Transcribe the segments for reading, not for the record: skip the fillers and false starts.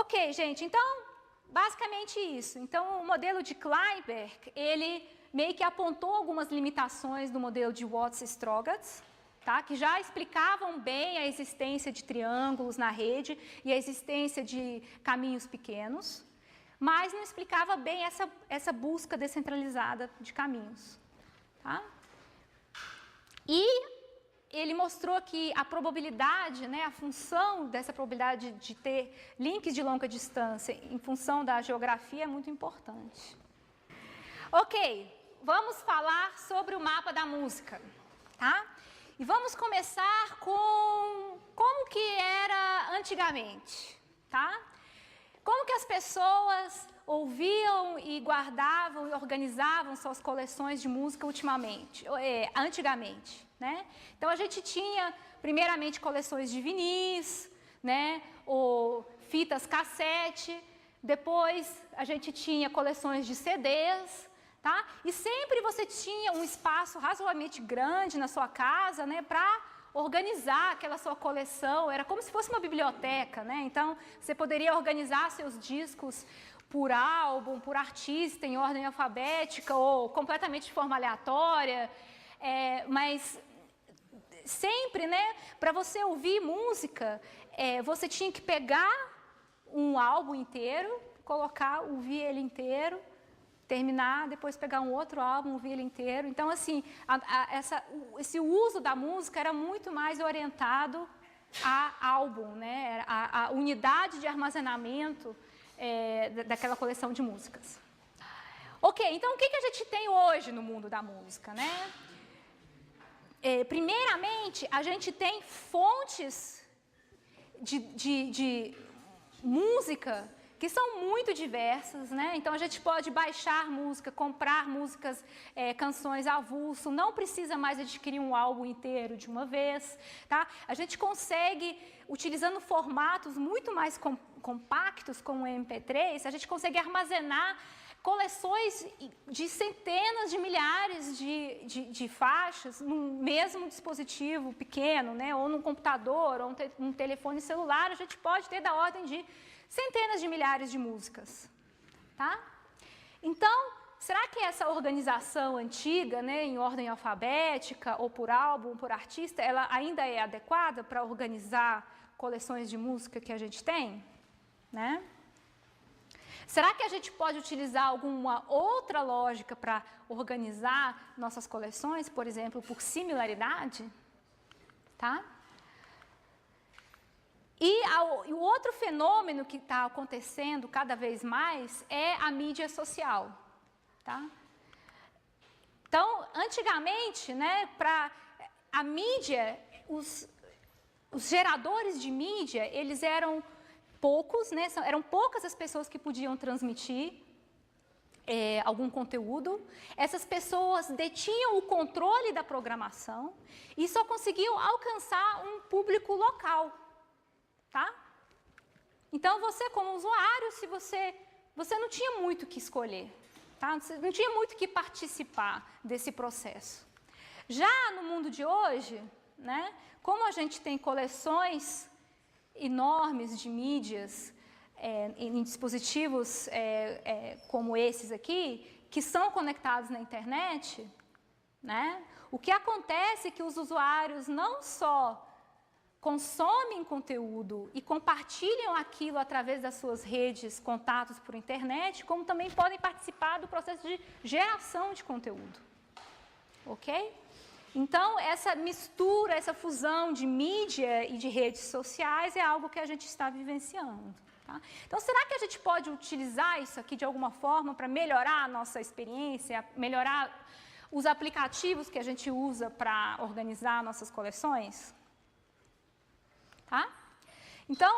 Ok, gente, então, basicamente isso. Então, o modelo de Kleinberg, ele meio que apontou algumas limitações do modelo de Watts-Strogatz, tá? Que já explicavam bem a existência de triângulos na rede e a existência de caminhos pequenos, mas não explicava bem essa busca descentralizada de caminhos. Tá? E ele mostrou que a probabilidade, né, a função dessa probabilidade de ter links de longa distância em função da geografia é muito importante. Ok, vamos falar sobre o mapa da música, tá? E vamos começar com como que era antigamente, tá? Como que as pessoas ouviam e guardavam e organizavam suas coleções de música antigamente, né? Então a gente tinha primeiramente coleções de vinis, né? Ou fitas cassete, depois a gente tinha coleções de CDs, tá? E sempre você tinha um espaço razoavelmente grande na sua casa, né, para organizar aquela sua coleção, era como se fosse uma biblioteca, né? Então, você poderia organizar seus discos por álbum, por artista, em ordem alfabética ou completamente de forma aleatória, mas sempre, né, para você ouvir música, você tinha que pegar um álbum inteiro, ouvir ele inteiro, terminar, depois pegar um outro álbum, ouvir ele inteiro. Então, assim, esse uso da música era muito mais orientado a álbum, né? A unidade de armazenamento daquela coleção de músicas. Ok, então o que a gente tem hoje no mundo da música, né? Primeiramente, a gente tem fontes de música que são muito diversas, né? Então a gente pode baixar música, comprar músicas, canções avulso, não precisa mais adquirir um álbum inteiro de uma vez, tá? A gente consegue, utilizando formatos muito mais compactos como o MP3, a gente consegue armazenar coleções de centenas de milhares de faixas num mesmo dispositivo pequeno, né? Ou num computador, ou num telefone celular, a gente pode ter da ordem de centenas de milhares de músicas, tá? Então, será que essa organização antiga, né, em ordem alfabética, ou por álbum, por artista, ela ainda é adequada para organizar coleções de música que a gente tem, né? Será que a gente pode utilizar alguma outra lógica para organizar nossas coleções, por exemplo, por similaridade, tá? E o outro fenômeno que está acontecendo cada vez mais é a mídia social, tá? Então, antigamente, né, a mídia, os geradores de mídia, eles eram poucos, né, eram poucas as pessoas que podiam transmitir algum conteúdo. Essas pessoas detinham o controle da programação e só conseguiam alcançar um público local. Tá? Então, você como usuário, se você não tinha muito o que escolher, tá? Você não tinha muito o que participar desse processo. Já no mundo de hoje, né, como a gente tem coleções enormes de mídias em dispositivos como esses aqui, que são conectados na internet, né, o que acontece é que os usuários não só consomem conteúdo e compartilham aquilo através das suas redes, contatos por internet, como também podem participar do processo de geração de conteúdo. Ok? Então, essa mistura, essa fusão de mídia e de redes sociais é algo que a gente está vivenciando. Tá? Então, será que a gente pode utilizar isso aqui de alguma forma para melhorar a nossa experiência, melhorar os aplicativos que a gente usa para organizar nossas coleções? Tá? Então,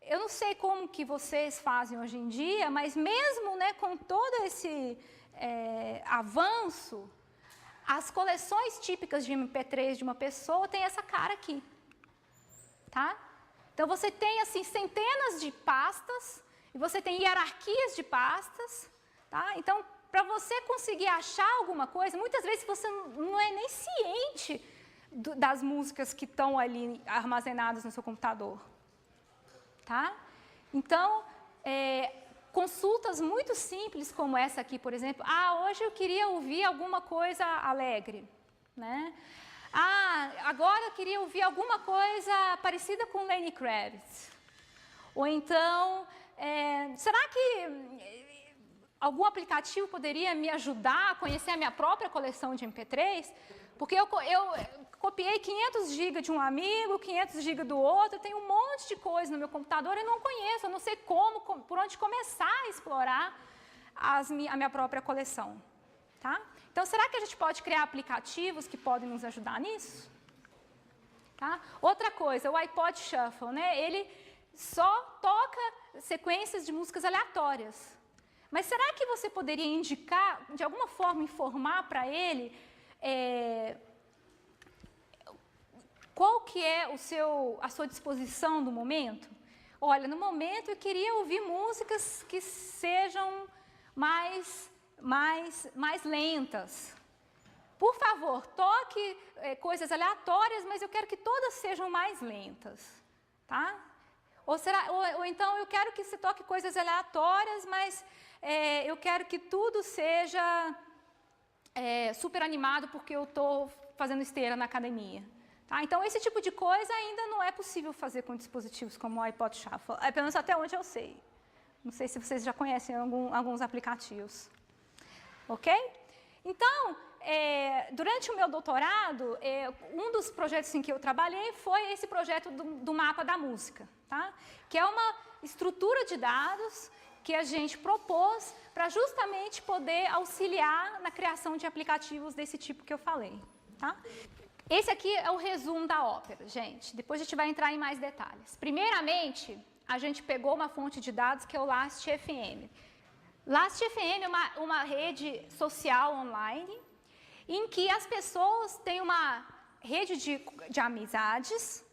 eu não sei como que vocês fazem hoje em dia, mas mesmo, né, com todo esse avanço, as coleções típicas de MP3 de uma pessoa têm essa cara aqui. Tá? Então, você tem assim, centenas de pastas, e você tem hierarquias de pastas. Tá? Então, para você conseguir achar alguma coisa, muitas vezes você não é nem ciente das músicas que estão ali armazenadas no seu computador. Tá? Então, consultas muito simples como essa aqui, por exemplo. Hoje eu queria ouvir alguma coisa alegre, né? Agora eu queria ouvir alguma coisa parecida com Lenny Kravitz. Ou então, será que algum aplicativo poderia me ajudar a conhecer a minha própria coleção de MP3? Porque eu copiei 500 GB de um amigo, 500 GB do outro, tenho um monte de coisa no meu computador e não conheço, eu não sei por onde começar a explorar a minha própria coleção. Tá? Então, será que a gente pode criar aplicativos que podem nos ajudar nisso? Tá? Outra coisa, o iPod Shuffle, né? Ele só toca sequências de músicas aleatórias. Mas será que você poderia indicar, de alguma forma, informar para ele qual que é a sua disposição no momento? Olha, no momento eu queria ouvir músicas que sejam mais lentas. Por favor, toque coisas aleatórias, mas eu quero que todas sejam mais lentas. Tá? Ou então eu quero que você toque coisas aleatórias, mas eu quero que tudo seja super animado porque eu estou fazendo esteira na academia. Tá? Então, esse tipo de coisa ainda não é possível fazer com dispositivos como o iPod Shuffle, pelo menos até onde eu sei. Não sei se vocês já conhecem alguns aplicativos. Ok? Então, durante o meu doutorado, um dos projetos em que eu trabalhei foi esse projeto do mapa da música, tá? Que é uma estrutura de dados que a gente propôs para justamente poder auxiliar na criação de aplicativos desse tipo que eu falei. Tá? Esse aqui é o resumo da ópera, gente. Depois a gente vai entrar em mais detalhes. Primeiramente, a gente pegou uma fonte de dados que é o Last.fm. Last.fm é uma rede social online em que as pessoas têm uma rede de amizades,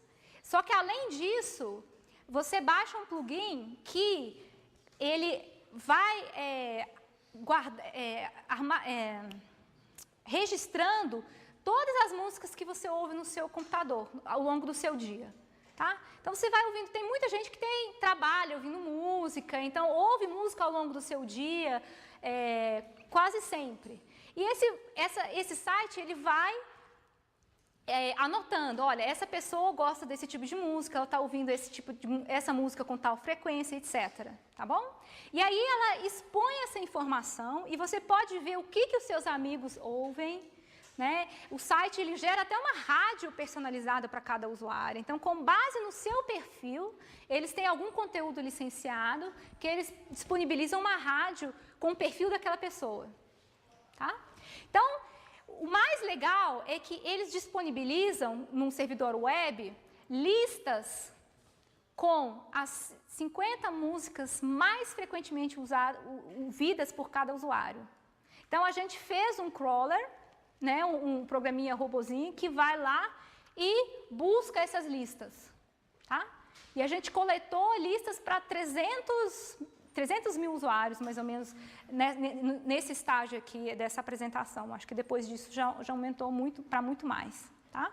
só que além disso, você baixa um plugin que ele vai registrando todas as músicas que você ouve no seu computador ao longo do seu dia. Tá? Então você vai ouvindo, tem muita gente que trabalha ouvindo música, então ouve música ao longo do seu dia, quase sempre. E esse site ele vai anotando, olha, essa pessoa gosta desse tipo de música, ela está ouvindo essa música com tal frequência, etc. Tá bom? E aí ela expõe essa informação e você pode ver o que os seus amigos ouvem. Né? O site ele gera até uma rádio personalizada para cada usuário. Então, com base no seu perfil, eles têm algum conteúdo licenciado que eles disponibilizam uma rádio com o perfil daquela pessoa. Tá? Então, o mais legal é que eles disponibilizam num servidor web listas com as 50 músicas mais frequentemente ouvidas por cada usuário. Então, a gente fez um crawler, né, um programinha robozinho que vai lá e busca essas listas. Tá? E a gente coletou listas para 300 mil usuários, mais ou menos, nesse estágio aqui dessa apresentação. Acho que depois disso já aumentou muito para muito mais. Tá?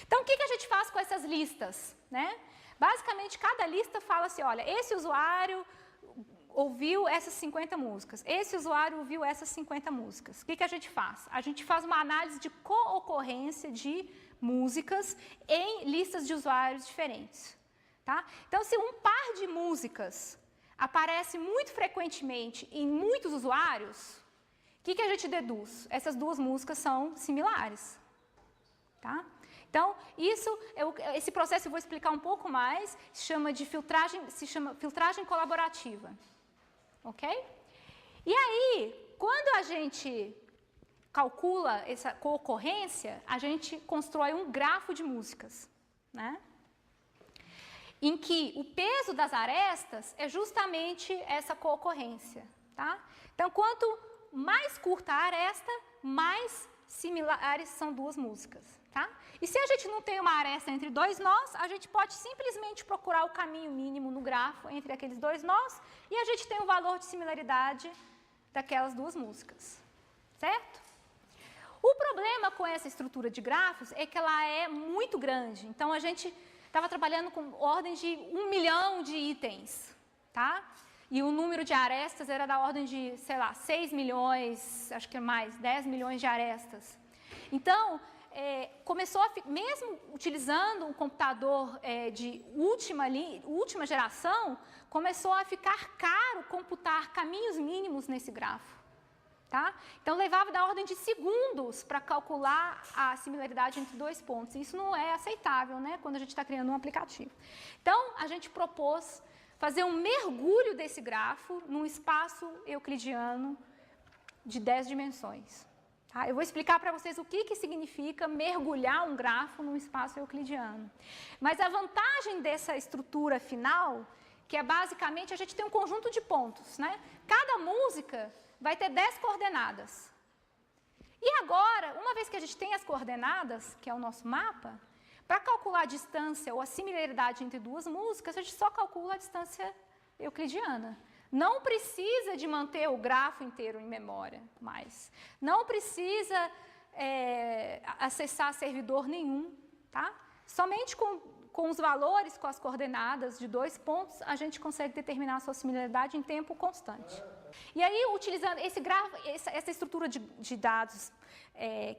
Então, o que a gente faz com essas listas? Né? Basicamente, cada lista fala assim, olha, esse usuário ouviu essas 50 músicas, esse usuário ouviu essas 50 músicas. O que a gente faz? A gente faz uma análise de co-ocorrência de músicas em listas de usuários diferentes. Tá? Então, se um par de músicas aparece muito frequentemente em muitos usuários, o que a gente deduz? Essas duas músicas são similares. Tá? Então, esse processo eu vou explicar um pouco mais, se chama filtragem colaborativa. Ok? E aí, quando a gente calcula essa co-ocorrência, a gente constrói um grafo de músicas, né? Em que o peso das arestas é justamente essa co-ocorrência. Tá? Então, quanto mais curta a aresta, mais similares são duas músicas. Tá? E se a gente não tem uma aresta entre dois nós, a gente pode simplesmente procurar o caminho mínimo no grafo entre aqueles dois nós e a gente tem o valor de similaridade daquelas duas músicas. Certo? O problema com essa estrutura de grafos é que ela é muito grande. Então, a gente estava trabalhando com ordens de 1 milhão de itens. tá? E o número de arestas era da ordem de, sei lá, 6 milhões, acho que mais, 10 milhões de arestas. Então, começou, mesmo utilizando um computador de última geração, começou a ficar caro computar caminhos mínimos nesse grafo. Tá? Então, levava da ordem de segundos para calcular a similaridade entre dois pontos. Isso não é aceitável, né, quando a gente está criando um aplicativo. Então, a gente propôs fazer um mergulho desse grafo num espaço euclidiano de 10 dimensões. Tá? Eu vou explicar para vocês o que significa mergulhar um grafo num espaço euclidiano. Mas a vantagem dessa estrutura final, que é basicamente, a gente tem um conjunto de pontos, né? Cada música vai ter 10 coordenadas. E agora, uma vez que a gente tem as coordenadas, que é o nosso mapa, para calcular a distância ou a similaridade entre duas músicas, a gente só calcula a distância euclidiana. Não precisa de manter o grafo inteiro em memória mais. Não precisa acessar servidor nenhum, tá? Somente com os valores, com as coordenadas de 2 pontos, a gente consegue determinar a sua similaridade em tempo constante. E aí, utilizando esse grafo, essa estrutura de dados,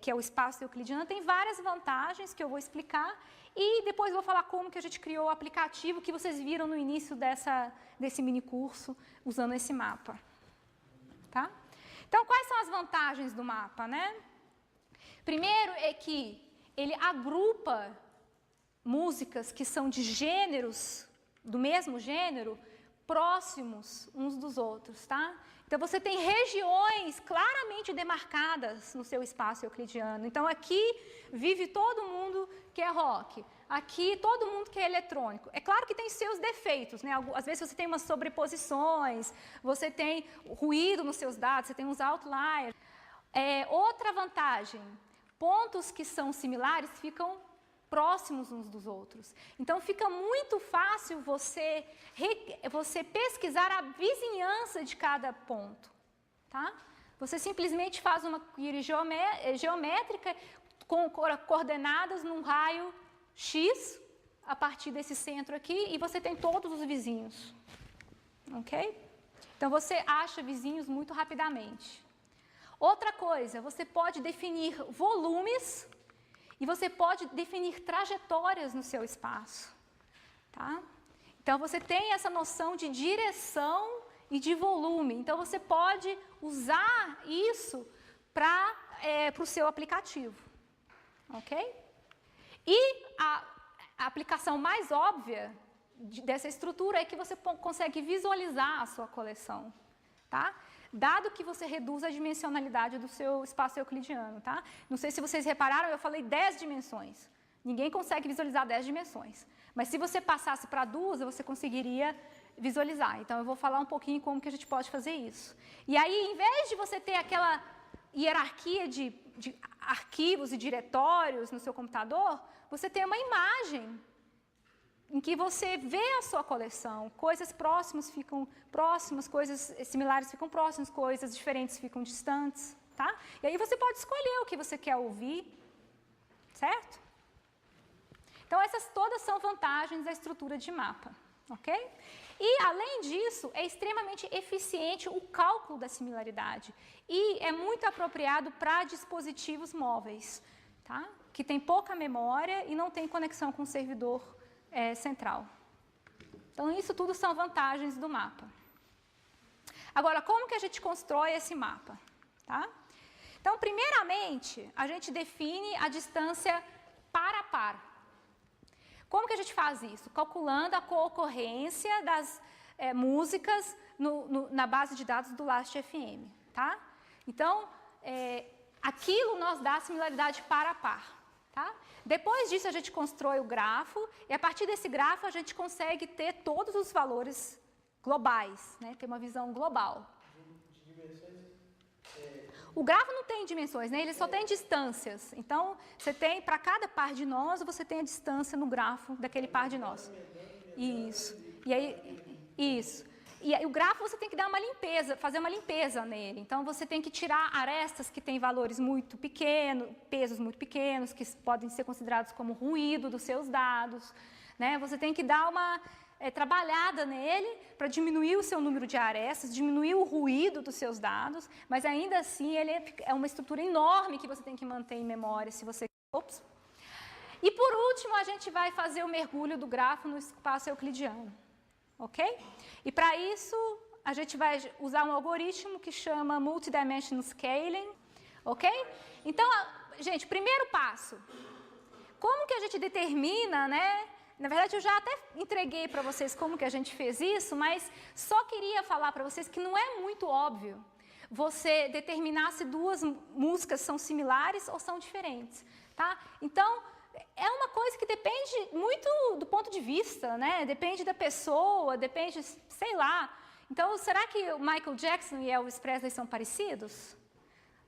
que é o espaço euclidiano, tem várias vantagens que eu vou explicar e depois vou falar como que a gente criou o aplicativo que vocês viram no início desse mini curso, usando esse mapa. Tá? Então, quais são as vantagens do mapa, né? Primeiro é que ele agrupa músicas que são de gêneros, do mesmo gênero, próximos uns dos outros, tá? Então, você tem regiões claramente demarcadas no seu espaço euclidiano. Então, aqui vive todo mundo que é rock, aqui todo mundo que é eletrônico. É claro que tem seus defeitos, né? Às vezes você tem umas sobreposições, você tem ruído nos seus dados, você tem uns outliers. Outra vantagem, pontos que são similares ficam próximos uns dos outros. Então, fica muito fácil você pesquisar a vizinhança de cada ponto. Tá? Você simplesmente faz uma query geométrica com coordenadas num raio X, a partir desse centro aqui, e você tem todos os vizinhos. Ok? Então, você acha vizinhos muito rapidamente. Outra coisa, você pode definir volumes e você pode definir trajetórias no seu espaço. Tá? Então, você tem essa noção de direção e de volume. Então, você pode usar isso para o seu aplicativo. Ok? E a aplicação mais óbvia dessa estrutura é que você consegue visualizar a sua coleção. Tá? Dado que você reduz a dimensionalidade do seu espaço euclidiano, tá? Não sei se vocês repararam, eu falei 10 dimensões. Ninguém consegue visualizar 10 dimensões. Mas se você passasse para 2, você conseguiria visualizar. Então, eu vou falar um pouquinho como que a gente pode fazer isso. E aí, em vez de você ter aquela hierarquia de arquivos e diretórios no seu computador, você tem uma imagem em que você vê a sua coleção, coisas próximas ficam próximas, coisas similares ficam próximas, coisas diferentes ficam distantes, tá? E aí você pode escolher o que você quer ouvir, certo? Então, essas todas são vantagens da estrutura de mapa, ok? E, além disso, é extremamente eficiente o cálculo da similaridade e é muito apropriado para dispositivos móveis, tá? Que tem pouca memória e não tem conexão com o servidor central. Então, isso tudo são vantagens do mapa. Agora, como que a gente constrói esse mapa? Tá? Então, primeiramente, a gente define a distância par a par. Como que a gente faz isso? Calculando a coocorrência das músicas na base de dados do Last.fm. Tá? Então, aquilo nos dá a similaridade par a par. Tá? Depois disso, a gente constrói o grafo, e a partir desse grafo, a gente consegue ter todos os valores globais, né? Ter uma visão global. De dimensões? O grafo não tem dimensões, né? Ele só tem distâncias. Então, você tem, para cada par de nós, você tem a distância no grafo daquele par de nós. Isso. E aí, isso. E aí, o grafo você tem que dar uma limpeza, fazer uma limpeza nele. Então, você tem que tirar arestas que têm valores muito pequenos, pesos muito pequenos, que podem ser considerados como ruído dos seus dados. Né? Você tem que dar trabalhada nele para diminuir o seu número de arestas, diminuir o ruído dos seus dados, mas ainda assim ele é uma estrutura enorme que você tem que manter em memória se você... Ops. E por último, a gente vai fazer o mergulho do grafo no espaço euclidiano, ok? E para isso, a gente vai usar um algoritmo que chama Multidimensional Scaling, ok? Então, gente, primeiro passo, como que a gente determina, né? Na verdade, eu já até entreguei para vocês como que a gente fez isso, mas só queria falar para vocês que não é muito óbvio você determinar se duas músicas são similares ou são diferentes, tá? Então, é uma coisa que depende muito do ponto de vista, né? Depende da pessoa, depende, sei lá. Então, será que o Michael Jackson e Elvis Presley são parecidos?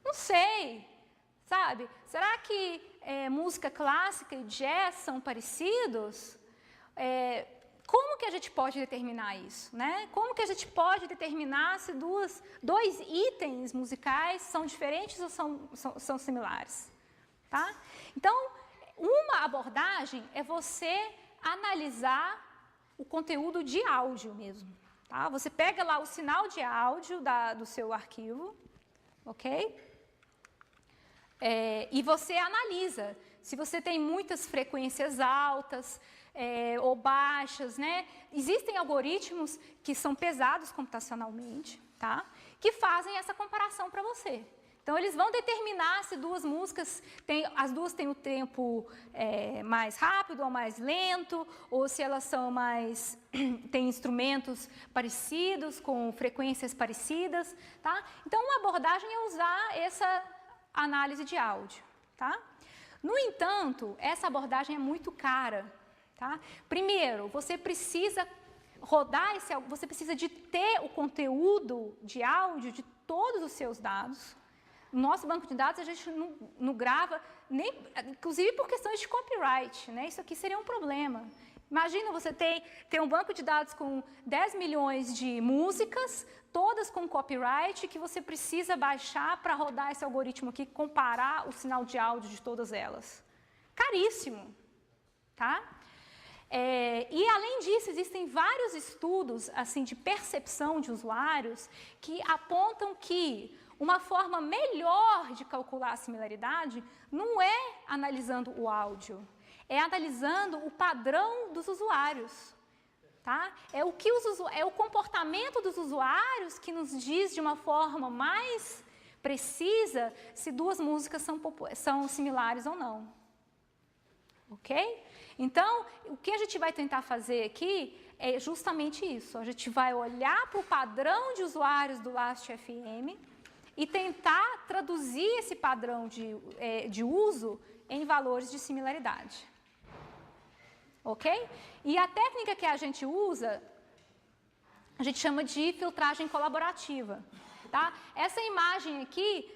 Não sei, sabe? Será que música clássica e jazz são parecidos? Como que a gente pode determinar isso, né? Como que a gente pode determinar se dois itens musicais são diferentes ou são similares, tá? Então, uma abordagem é você analisar o conteúdo de áudio mesmo, tá? Você pega lá o sinal de áudio do seu arquivo, ok? E você analisa se você tem muitas frequências altas ou baixas, né? Existem algoritmos que são pesados computacionalmente, tá? Que fazem essa comparação para você. Então, eles vão determinar se duas músicas, as duas têm o tempo mais rápido ou mais lento, ou se elas são têm instrumentos parecidos, com frequências parecidas, tá? Então, uma abordagem é usar essa análise de áudio, tá? No entanto, essa abordagem é muito cara, tá? Primeiro, você precisa você precisa de ter o conteúdo de áudio de todos os seus dados. No nosso banco de dados, a gente não grava, inclusive por questões de copyright, né? Isso aqui seria um problema. Imagina você ter um banco de dados com 10 milhões de músicas, todas com copyright, que você precisa baixar para rodar esse algoritmo aqui, comparar o sinal de áudio de todas elas. Caríssimo, tá? E, além disso, existem vários estudos assim, de percepção de usuários que apontam que uma forma melhor de calcular a similaridade não é analisando o áudio, é analisando o padrão dos usuários. Tá? É o comportamento dos usuários que nos diz de uma forma mais precisa se duas músicas são similares ou não. Ok? Então, o que a gente vai tentar fazer aqui é justamente isso. A gente vai olhar para o padrão de usuários do Last.fm e tentar traduzir esse padrão de uso em valores de similaridade. Ok? E a técnica que a gente usa, a gente chama de filtragem colaborativa. Tá? Essa imagem aqui,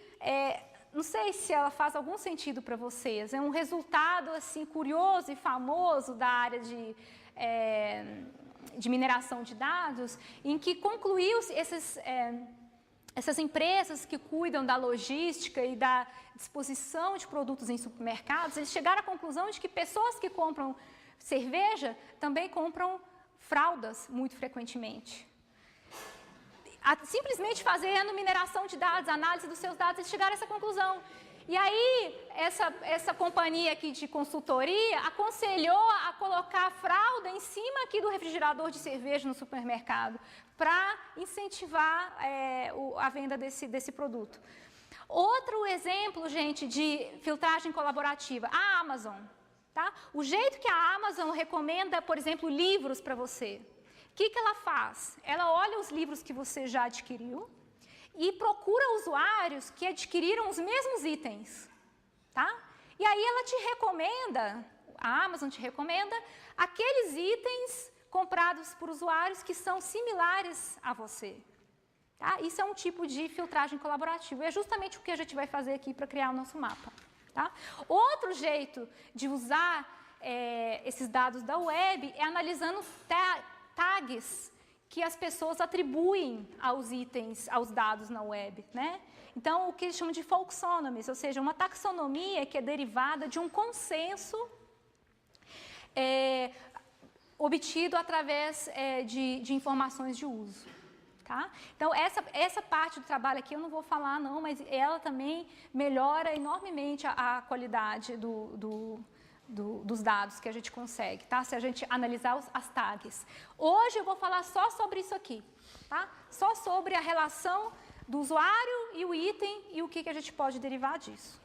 não sei se ela faz algum sentido para vocês, é um resultado assim, curioso e famoso da área de mineração de dados, em que concluiu essas empresas que cuidam da logística e da disposição de produtos em supermercados, eles chegaram à conclusão de que pessoas que compram cerveja também compram fraldas muito frequentemente. Simplesmente fazendo mineração de dados, análise dos seus dados, eles chegaram a essa conclusão. E aí, essa companhia aqui de consultoria aconselhou a colocar a fralda em cima aqui do refrigerador de cerveja no supermercado, para incentivar a venda desse produto. Outro exemplo, gente, de filtragem colaborativa, a Amazon. Tá? O jeito que a Amazon recomenda, por exemplo, livros para você. O que ela faz? Ela olha os livros que você já adquiriu e procura usuários que adquiriram os mesmos itens. Tá? E aí ela te recomenda, a Amazon te recomenda, aqueles itens comprados por usuários que são similares a você. Tá? Isso é um tipo de filtragem colaborativa. É justamente o que a gente vai fazer aqui para criar o nosso mapa. Tá? Outro jeito de usar esses dados da web é analisando tags que as pessoas atribuem aos itens, aos dados na web. Né? Então, o que eles chamam de folksonomies, ou seja, uma taxonomia que é derivada de um consenso obtido através de informações de uso. Tá? Então, essa parte do trabalho aqui eu não vou falar não, mas ela também melhora enormemente a qualidade dos dados que a gente consegue, tá? Se a gente analisar as tags. Hoje eu vou falar só sobre isso aqui, tá? Só sobre a relação do usuário e o item e o que a gente pode derivar disso.